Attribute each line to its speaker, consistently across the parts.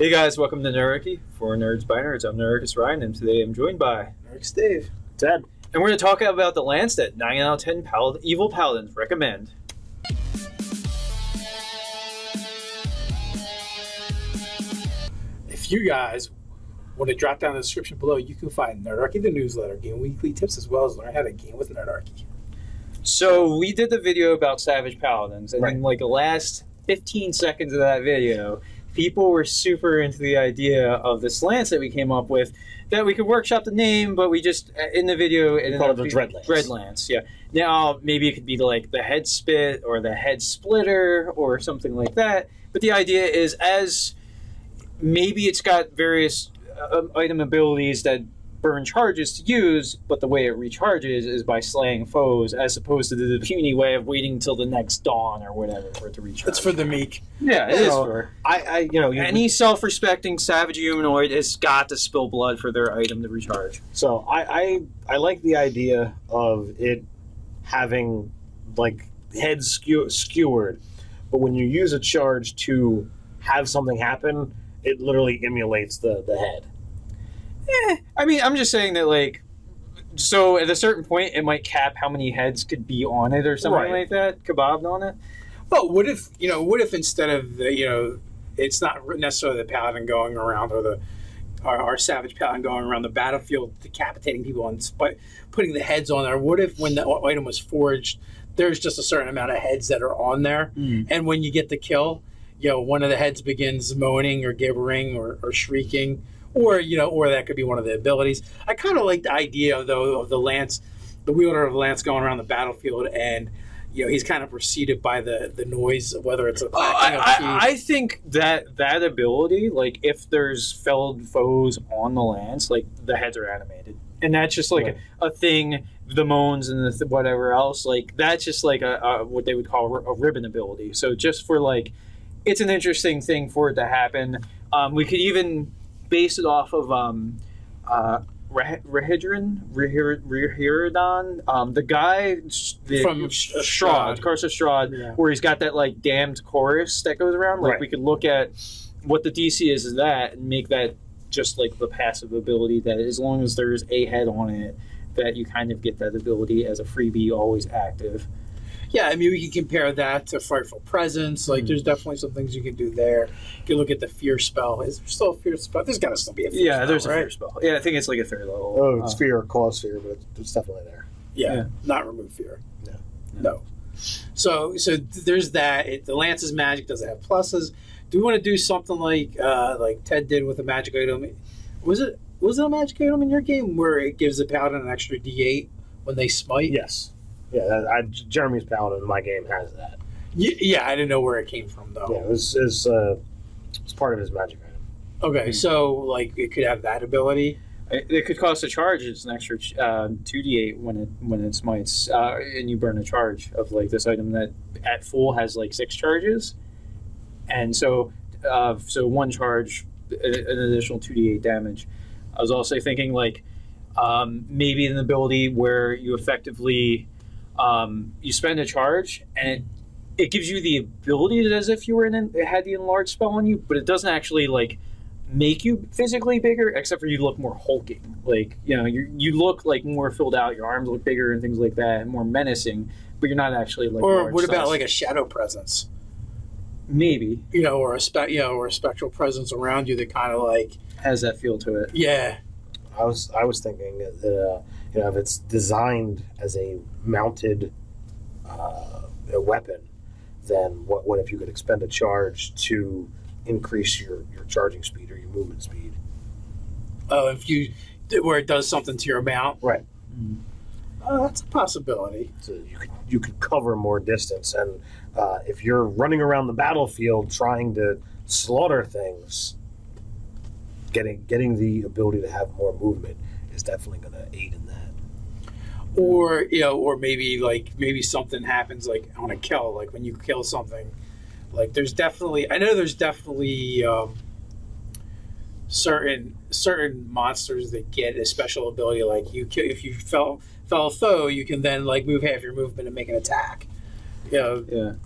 Speaker 1: Hey guys, welcome to Nerdy for Nerds by Nerds. I'm Nerdist Ryan, and today I'm joined by
Speaker 2: Nerdist Dave.
Speaker 3: Ted.
Speaker 1: And we're going to talk about the lance that 9 out of 10 evil paladins recommend.
Speaker 2: If you guys want to drop down in the description below, you can find Nerdarchy, the newsletter, game weekly tips, as well as learn how to game with Nerdarchy.
Speaker 1: So we did the video about Savage Paladins, and in like the last 15 seconds of that video, people were super into the idea of this lance that we came up with, that we could workshop the name, but we just, in the video, it
Speaker 3: called it the Dread Lance.
Speaker 1: Dread Lance, yeah. Now, maybe it could be like the head spit or the head splitter or something like that, but the idea is as maybe it's got various item abilities that burn charges to use, but the way it recharges is by slaying foes, as opposed to the puny way of waiting until the next dawn or whatever for it to recharge.
Speaker 2: It's for the meek.
Speaker 1: Yeah, it is for.
Speaker 3: Any
Speaker 1: self-respecting savage humanoid has got to spill blood for their item to recharge.
Speaker 3: So I like the idea of it having like head skewered, but when you use a charge to have something happen, it literally emulates the head.
Speaker 1: I mean, I'm just saying that, like, so at a certain point, it might cap how many heads could be on it or something like that, kebabbed on it.
Speaker 2: Well, what if instead of it's not necessarily the paladin going around or our savage paladin going around the battlefield decapitating people and putting the heads on there? What if when the item was forged, there's just a certain amount of heads that are on there, and when you get the kill, one of the heads begins moaning or gibbering or shrieking. Or that could be one of the abilities. I kind of like the idea of the lance, the wielder of the lance going around the battlefield, and he's kind of preceded by the noise, whether it's a clacking of teeth.
Speaker 1: I think that ability, like if there's felled foes on the lance, like the heads are animated, and that's just like a thing. The moans and the whatever else, like that's just like a what they would call a ribbon ability. So just for like, it's an interesting thing for it to happen. We could even base it off of Rehirdon, the guy
Speaker 2: from
Speaker 1: Strahd, Curse of Strahd, where he's got that like damned chorus that goes around. Like we could look at what the DC is that and make that just like the passive ability, that as long as there's a head on it, that you kind of get that ability as a freebie, always active.
Speaker 2: Yeah, I mean, we can compare that to Frightful Presence. Like, there's definitely some things you can do there. You can look at the Fear spell. Is there still a Fear spell? There's got to still be a Fear spell,
Speaker 1: there's a Fear spell. Yeah, I think it's like a 3rd level.
Speaker 3: Oh, it's Fear or Cause Fear, but it's definitely there.
Speaker 2: Yeah, not remove Fear. No. So there's that. The Lance's magic doesn't have pluses. Do we want to do something like Ted did with a magic item? Was it a magic item in your game where it gives the paladin an extra D8 when they smite?
Speaker 3: Yes. Yeah, Jeremy's paladin in my game has that.
Speaker 2: Yeah, I didn't know where it came from though.
Speaker 3: Yeah, it's part of his magic item.
Speaker 2: Okay, so like it could have that ability.
Speaker 1: It could cost a charge. It's an extra 2d8 when it smites, and you burn a charge of like this item that at full has like 6 charges, and so one charge, an additional 2d8 damage. I was also thinking like maybe an ability where you effectively you spend a charge and it gives you the ability as if you were it had the enlarged spell on you, but it doesn't actually like make you physically bigger, except for you look more hulking. Like you look like more filled out. Your arms look bigger and things like that, and more menacing. But you're not actually like.
Speaker 2: Or what about like a shadow presence?
Speaker 1: Maybe
Speaker 2: or a spectral presence around you that kind of like
Speaker 1: has that feel to it.
Speaker 2: Yeah.
Speaker 3: I was thinking that if it's designed as a mounted a weapon, then what if you could expend a charge to increase your charging speed or your movement speed?
Speaker 2: Oh, where it does something to your mount,
Speaker 3: right?
Speaker 2: That's a possibility.
Speaker 3: So you could cover more distance, and if you're running around the battlefield trying to slaughter things, getting the ability to have more movement is definitely going to aid in that.
Speaker 2: Or maybe something happens like on a kill, like when you kill something, like I know there's definitely certain monsters that get a special ability, like if you fell a foe, you can then like move half your movement and make an attack. Yeah.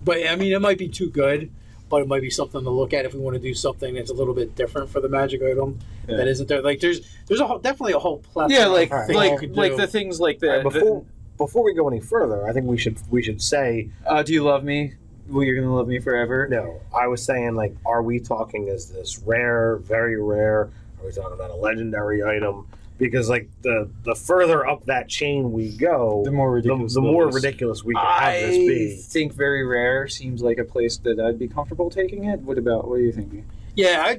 Speaker 2: But I mean, it might be too good. but it might be something to look at if we want to do something that's a little bit different for the magic item that isn't there. Like there's definitely a whole plethora.
Speaker 1: Yeah, like
Speaker 2: of things you could do.
Speaker 1: the things like the
Speaker 3: before we go any further, I think we should say,
Speaker 1: do you love me? Well, you're gonna love me forever.
Speaker 3: No, I was saying, like, are we talking, is this rare, very rare? Are we talking about a legendary item? Because, like, the further up that chain we go,
Speaker 1: the more ridiculous,
Speaker 3: the more ridiculous we can have this be.
Speaker 1: I think very rare seems like a place that I'd be comfortable taking it. What are you thinking?
Speaker 2: Yeah,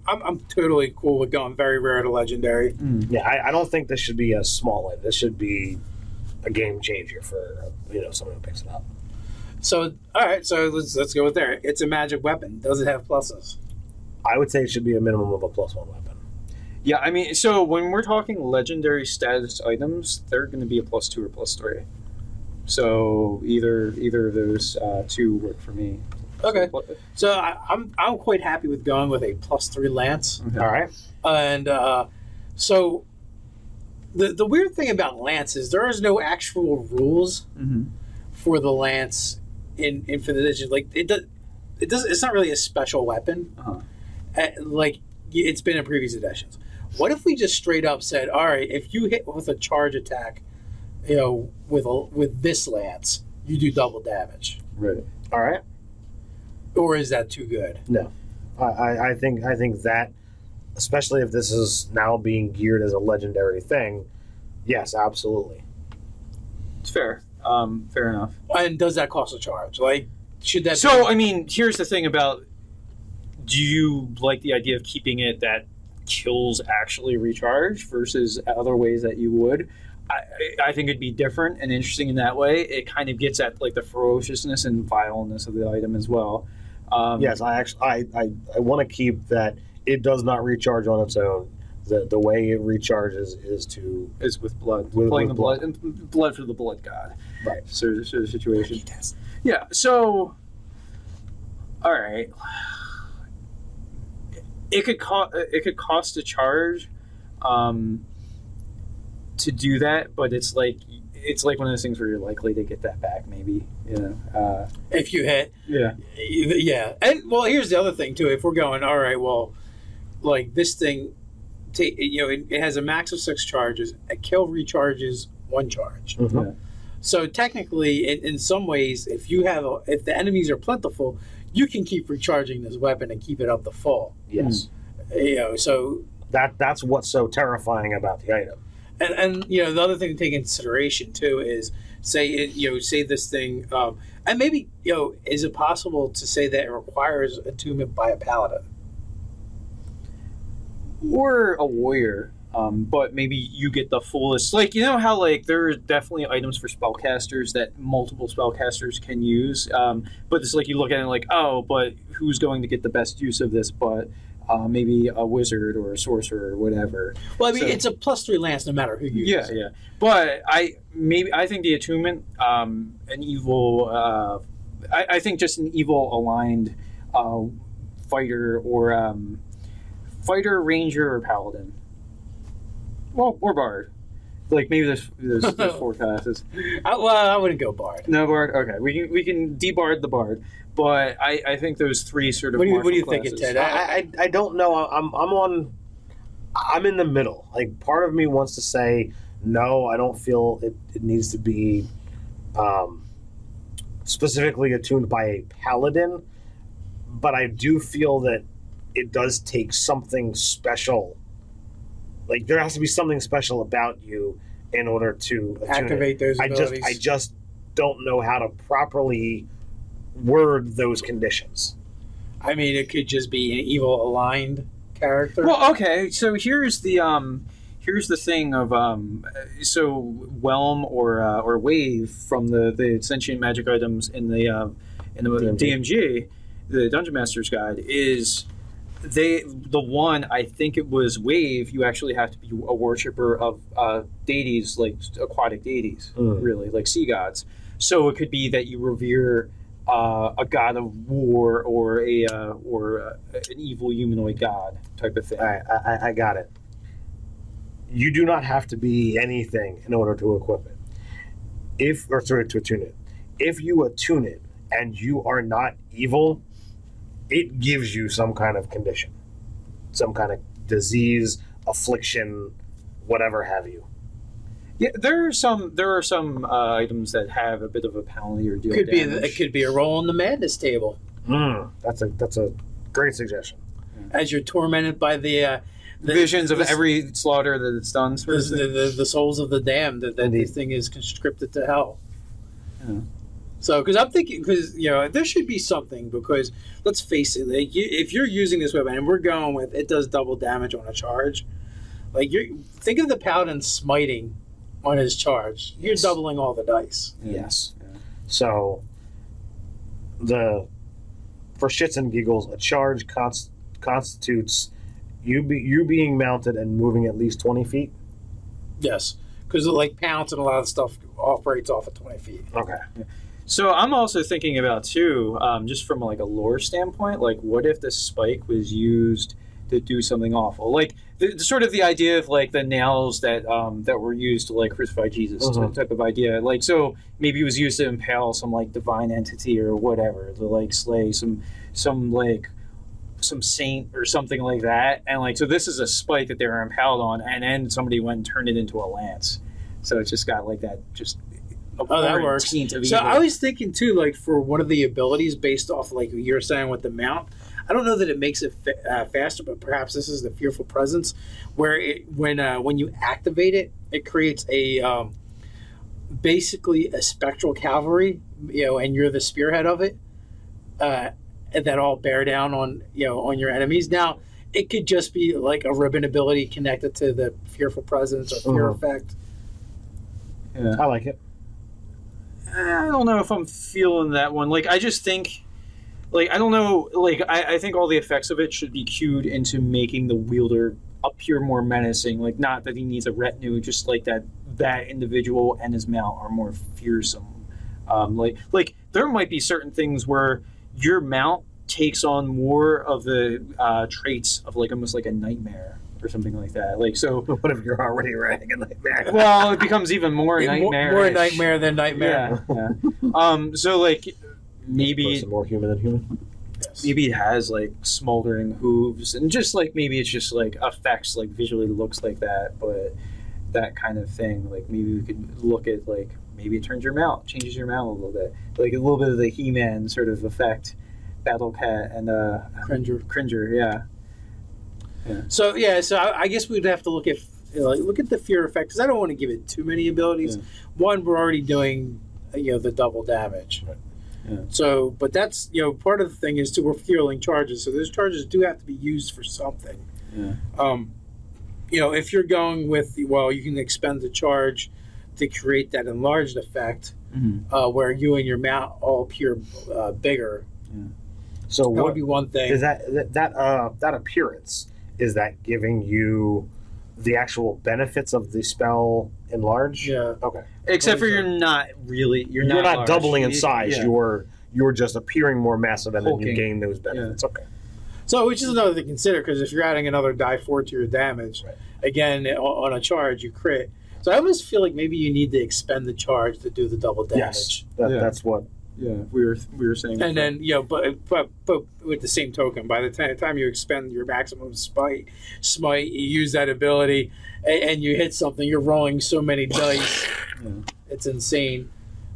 Speaker 2: I'm totally cool with going very rare to legendary.
Speaker 3: Yeah, I don't think this should be a small item. This should be a game changer for someone who picks it up.
Speaker 2: So, all right, so let's go with there. It's a magic weapon. Does it have pluses?
Speaker 3: I would say it should be a minimum of a +1 weapon.
Speaker 1: Yeah, I mean, so when we're talking legendary status items, they're going to be a +2 or +3. So either of those two work for me.
Speaker 2: Okay, so I'm quite happy with going with a +3 lance.
Speaker 1: Okay.
Speaker 3: All right,
Speaker 2: and so the weird thing about lance is there is no actual rules for the lance in 5th edition. Like it's not really a special weapon. Like it's been in previous editions. What if we just straight up said, all right, if you hit with a charge attack, with this lance, you do double damage.
Speaker 1: Right.
Speaker 3: All right.
Speaker 2: Or is that too good?
Speaker 3: No, I think that, especially if this is now being geared as a legendary thing, yes, absolutely.
Speaker 1: It's fair. Fair enough.
Speaker 2: And does that cost a charge? Like, should that?
Speaker 1: So, I mean, here's the thing about: do you like the idea of keeping it that kills actually recharge versus other ways that you would? I think it'd be different and interesting in that way. It kind of gets at like the ferociousness and vileness of the item as well.
Speaker 3: Yes, I want to keep that it does not recharge on its own. The way it recharges is
Speaker 1: with blood,
Speaker 3: playing
Speaker 1: the blood for the blood god,
Speaker 3: right?
Speaker 1: Sort of situation. Yeah. So, all right, it could cost a charge to do that, but it's like one of those things where you're likely to get that back, maybe,
Speaker 2: if you hit.
Speaker 1: Yeah.
Speaker 2: And well, here's the other thing too. If we're going, all right, well, like this thing, it has a max of 6 charges. A kill recharges 1 charge.
Speaker 3: Yeah.
Speaker 2: So technically, in some ways, if the enemies are plentiful, you can keep recharging this weapon and keep it up to full.
Speaker 3: Yes.
Speaker 2: So
Speaker 3: that's what's so terrifying about the item.
Speaker 2: And the other thing to take into consideration too is say this thing, and maybe is it possible to say that it requires attunement by a paladin
Speaker 1: or a warrior? But maybe you get the fullest, like, how like there are definitely items for spellcasters that multiple spellcasters can use, but it's like you look at it like, oh, but who's going to get the best use of this? But maybe a wizard or a sorcerer or whatever.
Speaker 2: Well, I mean, it's a +3 lance no matter who you use.
Speaker 1: Yeah. But I think the attunement, an evil, I think just an evil aligned fighter or fighter, ranger, or paladin. Well, or bard. Like maybe there's 4 classes.
Speaker 2: I wouldn't go bard.
Speaker 1: No bard. Okay, we can debard the bard, but I think those 3 sort of.
Speaker 2: What do you
Speaker 1: classes.
Speaker 2: think, Ted?
Speaker 3: I don't know. I'm in the middle. Like, part of me wants to say no. I don't feel it needs to be specifically attuned by a paladin, but I do feel that it does take something special. Like, there has to be something special about you in order to
Speaker 2: activate those abilities.
Speaker 3: I just don't know how to properly word those conditions.
Speaker 2: I mean, it could just be an evil aligned character.
Speaker 1: Well, okay. So here's the thing of so Whelm or Wave from the sentient magic items in the DMG, the Dungeon Master's Guide, is the one, I think it was Wave, you actually have to be a worshipper of deities, like aquatic deities, really, like sea gods. So it could be that you revere a god of war or an evil humanoid god type of thing.
Speaker 3: I got it. You do not have to be anything in order to equip it. To attune it. If you attune it and you are not evil, it gives you some kind of condition, some kind of disease, affliction, whatever have you.
Speaker 1: Yeah, there are some items that have a bit of a penalty or deal
Speaker 2: Could be
Speaker 1: damage.
Speaker 2: it could be a roll in the madness table
Speaker 3: That's a great suggestion.
Speaker 2: as you're tormented by the
Speaker 1: Visions of every slaughter that it's done. Sort of thing.
Speaker 2: the souls of the damned. That this thing is conscripted to hell.
Speaker 1: Yeah.
Speaker 2: So, because I'm thinking, because there should be something. Because let's face it, like, if you're using this weapon and we're going with it, does double damage on a charge. Like think of the paladin smiting on his charge. You're doubling all the dice.
Speaker 3: Yes.
Speaker 1: Yeah.
Speaker 3: So, for shits and giggles, a charge constitutes you being mounted and moving at least 20 feet.
Speaker 2: Yes, because like pounce and a lot of stuff operates off of 20 feet.
Speaker 3: Okay.
Speaker 1: So I'm also thinking about too, just from like a lore standpoint, like what if the spike was used to do something awful, like sort of the idea of like the nails that were used to like crucify Jesus, type of idea. Like, so maybe it was used to impale some like divine entity or whatever, to like slay some saint or something like that. And like, so this is a spike that they were impaled on, and then somebody went and turned it into a lance. So it's just got like that just.
Speaker 2: Oh, that works. So I was thinking too, like for one of the abilities based off like you're saying with the mount. I don't know that it makes it faster, but perhaps this is the fearful presence, where when you activate it, it creates a basically a spectral cavalry, and you're the spearhead of it, and that all bear down on on your enemies. Now it could just be like a ribbon ability connected to the fearful presence or fear effect.
Speaker 1: Yeah.
Speaker 3: I like it.
Speaker 1: I don't know if I'm feeling that one. Like, I just think, like, I don't know, like, I think all the effects of it should be cued into making the wielder appear more menacing. Like, not that he needs a retinue, just like that individual and his mount are more fearsome. Like there might be certain things where your mount takes on more of the traits of like almost like a nightmare or something like that. Like, so
Speaker 3: What if you're already riding a nightmare?
Speaker 1: well, it becomes even more nightmare.
Speaker 2: More nightmare than nightmare.
Speaker 1: Yeah. So like maybe
Speaker 3: more human than human.
Speaker 2: Yes.
Speaker 1: maybe it has like smoldering hooves, and just like maybe it's just like effects, like visually looks like that, but that kind of thing. Like maybe we could look at like maybe it turns your mount, changes your mount a little bit, like a little bit of the He-Man sort of effect, Battle Cat and Cringer, yeah.
Speaker 2: So I guess we'd have to look at the fear effect, because I don't want to give it too many abilities.
Speaker 1: Yeah.
Speaker 2: One, we're already doing the double damage.
Speaker 3: Right.
Speaker 1: Yeah.
Speaker 2: So, but that's part of the thing is too, we're fueling charges, so those charges do have to be used for something.
Speaker 1: Yeah.
Speaker 2: If you're going with you can expend the charge to create that enlarged effect, where you and your mount all appear bigger.
Speaker 1: Yeah.
Speaker 3: So
Speaker 2: That
Speaker 3: what
Speaker 2: would be one thing.
Speaker 3: is that appearance? Is that giving you the actual benefits of the spell enlarge?
Speaker 2: Yeah.
Speaker 3: Okay.
Speaker 1: Except for you're not
Speaker 3: Not doubling in
Speaker 1: large.
Speaker 3: size.
Speaker 1: Yeah.
Speaker 3: You're just appearing more massive, and then you
Speaker 1: Hulking.
Speaker 3: gain those benefits. Okay.
Speaker 2: So, which is another thing to consider, because if you're adding another die 4 to your damage,
Speaker 3: Right.
Speaker 2: again, on a charge, you crit. So I almost feel like maybe you need to expend the charge to do the double damage.
Speaker 3: Yes.
Speaker 1: Yeah.
Speaker 3: That's what.
Speaker 1: Yeah, we were saying.
Speaker 2: And then, but with the same token, by the time you expend your maximum smite, you use that ability, and you hit something, you're rolling so many dice.
Speaker 1: Yeah.
Speaker 2: It's insane.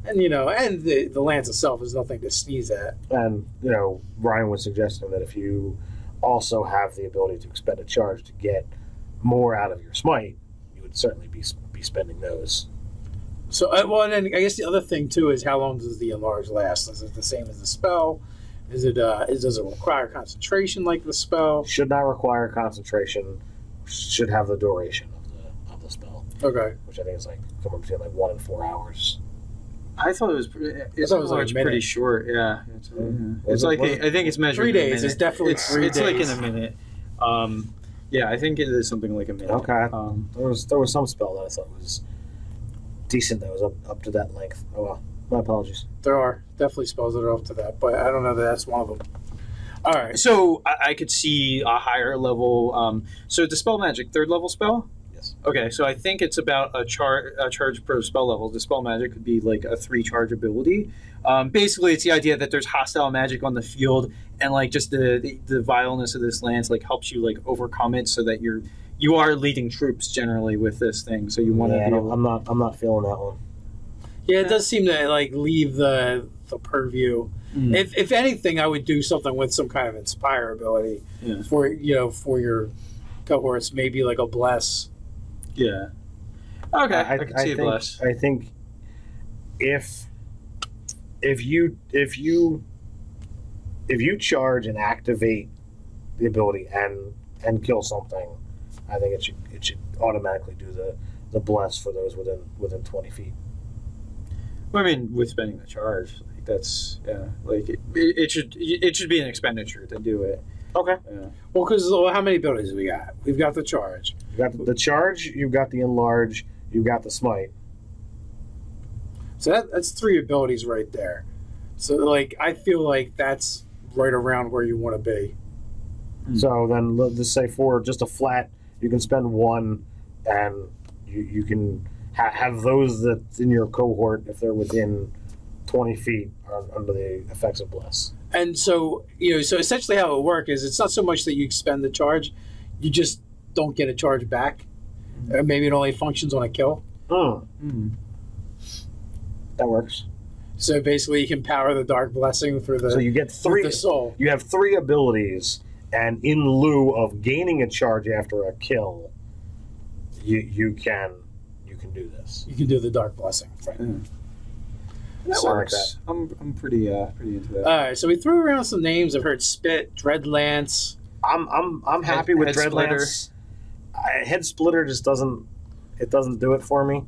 Speaker 2: And, and the lance itself is nothing to sneeze at.
Speaker 3: And Ryan was suggesting that if you also have the ability to expend a charge to get more out of your smite, you would certainly be spending those.
Speaker 2: So, and then I guess the other thing too is how long does the enlarge last? Is it the same as the spell? Does it require concentration like the spell?
Speaker 3: Should not require concentration. Should have the duration of the spell,
Speaker 2: Okay.
Speaker 3: which I think is like somewhere between like 1 and 4 hours.
Speaker 1: I thought it was.
Speaker 2: thought it was like a minute.
Speaker 1: pretty short. Yeah, it's like I think it's measured.
Speaker 2: 3
Speaker 1: in a
Speaker 2: days.
Speaker 1: minute.
Speaker 2: It's definitely
Speaker 1: it's
Speaker 2: 3
Speaker 1: It's like
Speaker 2: days.
Speaker 1: in a minute. Yeah, I think it is something like a minute.
Speaker 3: Okay. There was some spell that I thought was decent that was up to that length. Oh well, my apologies.
Speaker 2: There are definitely spells that are up to that, but I don't know that that's one of them. All right.
Speaker 1: So I could see a higher level. So dispel magic, 3rd level spell.
Speaker 3: Yes.
Speaker 1: Okay, so I think it's about a charge per spell level. Dispel magic could be like a 3 charge ability. Basically, it's the idea that there's hostile magic on the field, and like just the vileness of this lance like helps you like overcome it, so that you are leading troops generally with this thing. So you want to.
Speaker 3: Yeah, I'm not feeling that one.
Speaker 2: Yeah, it does seem to like leave the purview.
Speaker 1: Mm.
Speaker 2: If anything, I would do something with some kind of inspire ability for your cohorts. Maybe like a bless.
Speaker 1: Yeah. Okay, I can see a bless.
Speaker 3: I think if you charge and activate the ability and kill something, I think it should automatically do the bless for those within 20 feet.
Speaker 1: Well, I mean, with spending the charge, like that's like it should be an expenditure to do it.
Speaker 3: Okay.
Speaker 1: Yeah.
Speaker 2: Well, because how many abilities do we got? We've got the charge.
Speaker 3: You got the charge. You've got the enlarge. You've got the smite.
Speaker 2: So that's 3 abilities right there. So like I feel like that's right around where you want to be.
Speaker 3: So then let's just say for just a flat, you can spend 1, and you can have those that's in your cohort if they're within 20 feet are under the effects of bless.
Speaker 2: And so so essentially how it works is it's not so much that you expend the charge, you just don't get a charge back. Or maybe it only functions on a kill.
Speaker 3: That works.
Speaker 2: So basically, you can power the Dark Blessing through the.
Speaker 3: So you get 3.
Speaker 2: The soul.
Speaker 3: You have 3 abilities, and in lieu of gaining a charge after a kill, you can do this.
Speaker 2: You can do the Dark Blessing. Right.
Speaker 1: That works. I'm pretty into that.
Speaker 2: All right, so we threw around some names. I've heard Spit, Dreadlance.
Speaker 3: I'm happy with Dreadlance. Head Splitter just doesn't do it for me.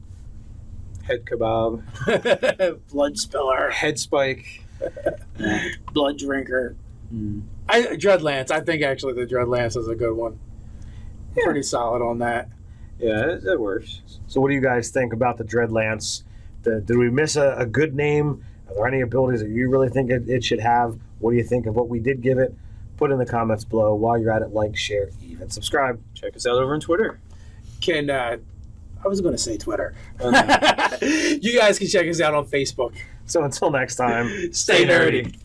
Speaker 1: Head Kebab,
Speaker 2: Blood Spiller,
Speaker 1: Head Spike,
Speaker 2: Blood Drinker. Dreadlance. I think actually the Dreadlance is a good one. Yeah. Pretty solid on that.
Speaker 1: Yeah, that works.
Speaker 3: So what do you guys think about the Dreadlance? Did we miss a good name? Are there any abilities that you really think it should have? What do you think of what we did give it? Put in the comments below. While you're at it, like, share, even subscribe.
Speaker 1: Check us out over on Twitter.
Speaker 2: I was going to say Twitter. You guys can check us out on Facebook.
Speaker 3: So until next time,
Speaker 2: stay nerdy.